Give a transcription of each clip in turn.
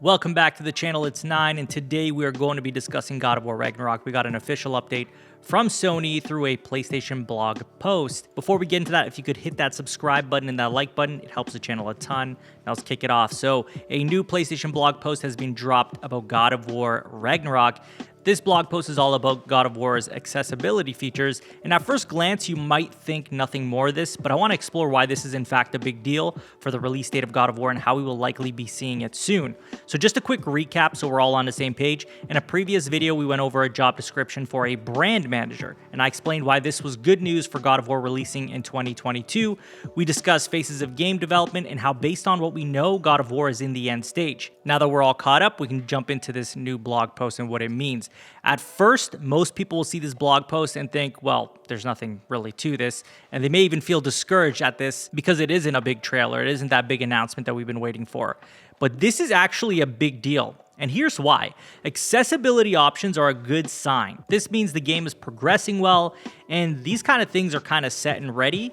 Welcome back to the channel, it's 9, and today we are going to be discussing God of War Ragnarok. We got an official update from Sony through a PlayStation blog post. Before we get into that, if you could hit that subscribe button and that like button, it helps the channel a ton. Now let's kick it off. So, a new PlayStation blog post has been dropped about God of War Ragnarok. This blog post is all about God of War's accessibility features, and at first glance you might think nothing more of this, but I want to explore why this is in fact a big deal for the release date of God of War and how we will likely be seeing it soon. So just a quick recap so we're all on the same page. In a previous video we went over a job description for a brand manager, and I explained why this was good news for God of War releasing in 2022. We discussed phases of game development and how based on what we know, God of War is in the end stage. Now that we're all caught up, we can jump into this new blog post and what it means. At first, most people will see this blog post and think, well, there's nothing really to this, and they may even feel discouraged at this because it isn't a big trailer, it isn't that big announcement that we've been waiting for. But this is actually a big deal, and here's why. Accessibility options are a good sign. This means the game is progressing well, and these kind of things are kind of set and ready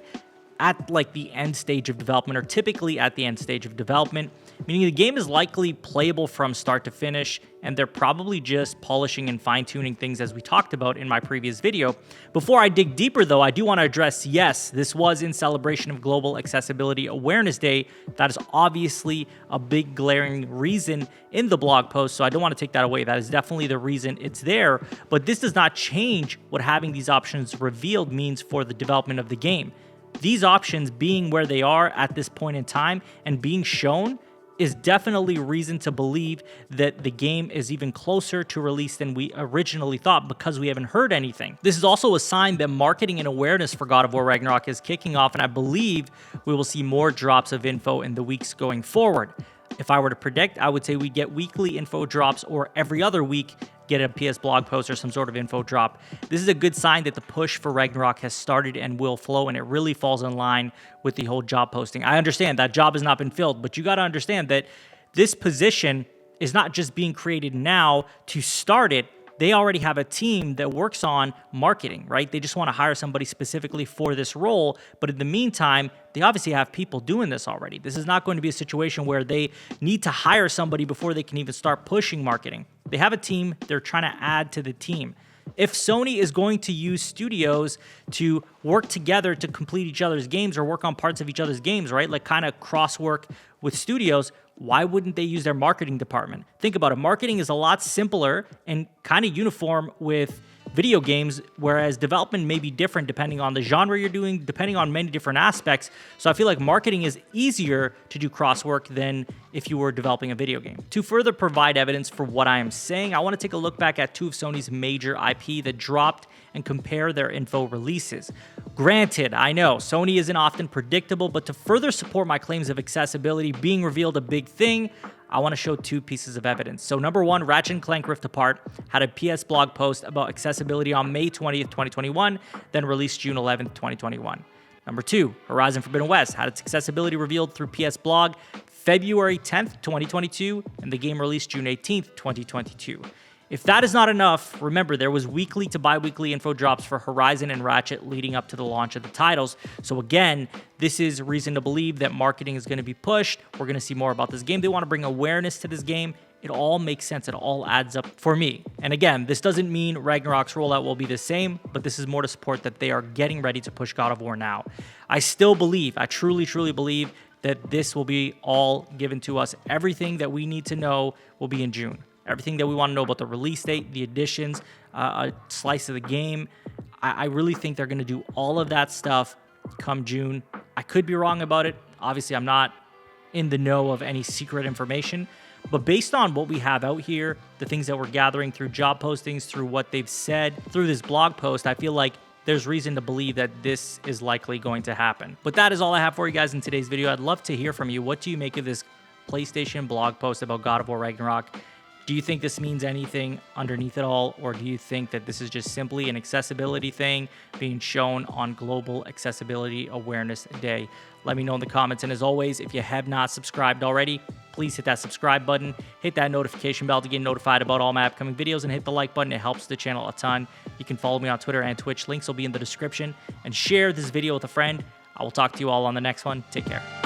at like the end stage of development, or typically at the end stage of development, meaning the game is likely playable from start to finish, and they're probably just polishing and fine-tuning things as we talked about in my previous video. Before I dig deeper though, I do want to address, yes, this was in celebration of Global Accessibility Awareness Day. That is obviously a big glaring reason in the blog post, so I don't want to take that away. That is definitely the reason it's there, but this does not change what having these options revealed means for the development of the game. These options being where they are at this point in time and being shown is definitely reason to believe that the game is even closer to release than we originally thought because we haven't heard anything. This is also a sign that marketing and awareness for God of War Ragnarok is kicking off, and I believe we will see more drops of info in the weeks going forward. If I were to predict, I would say we get weekly info drops, or every other week get a PS blog post or some sort of info drop. This is a good sign that the push for Ragnarok has started and will flow, and it really falls in line with the whole job posting. I understand that job has not been filled, but you got to understand that this position is not just being created now to start it. They already have a team that works on marketing, right? They just want to hire somebody specifically for this role. But in the meantime, they obviously have people doing this already. This is not going to be a situation where they need to hire somebody before they can even start pushing marketing. They have a team. They're trying to add to the team. If Sony is going to use studios to work together to complete each other's games or work on parts of each other's games, right? Like kind of cross work with studios, why wouldn't they use their marketing department? Think about it. Marketing is a lot simpler and kind of uniform with video games, whereas development may be different depending on the genre you're doing, depending on many different aspects. So I feel like marketing is easier to do crosswork than if you were developing a video game. To further provide evidence for what I am saying, I want to take a look back at two of Sony's major IP that dropped and compare their info releases. Granted, I know Sony isn't often predictable, but to further support my claims of accessibility being revealed a big thing, I want to show two pieces of evidence. So number one, Ratchet & Clank Rift Apart had a PS blog post about accessibility on May 20th, 2021, then released June 11th, 2021. Number two, Horizon Forbidden West had its accessibility revealed through PS blog February 10th, 2022, and the game released June 18th, 2022. If that is not enough, remember there was weekly to bi-weekly info drops for Horizon and Ratchet leading up to the launch of the titles. So again, this is reason to believe that marketing is going to be pushed. We're going to see more about this game. They want to bring awareness to this game. It all makes sense. It all adds up for me. And again, this doesn't mean Ragnarok's rollout will be the same, but this is more to support that they are getting ready to push God of War now. I still believe, I truly believe that this will be all given to us. Everything that we need to know will be in June. Everything that we want to know about the release date, the additions, a slice of the game. I really think they're going to do all of that stuff come June. I could be wrong about it. Obviously, I'm not in the know of any secret information. But based on what we have out here, the things that we're gathering through job postings, through what they've said, through this blog post, I feel like there's reason to believe that this is likely going to happen. But that is all I have for you guys in today's video. I'd love to hear from you. What do you make of this PlayStation blog post about God of War Ragnarok? Do you think this means anything underneath it all, or do you think that this is just simply an accessibility thing being shown on Global Accessibility Awareness Day? Let me know in the comments, and as always, if you have not subscribed already, please hit that subscribe button, hit that notification bell to get notified about all my upcoming videos, and hit the like button. It helps the channel a ton. You can follow me on Twitter and Twitch. Links will be in the description, and share this video with a friend. I will talk to you all on the next one. Take care.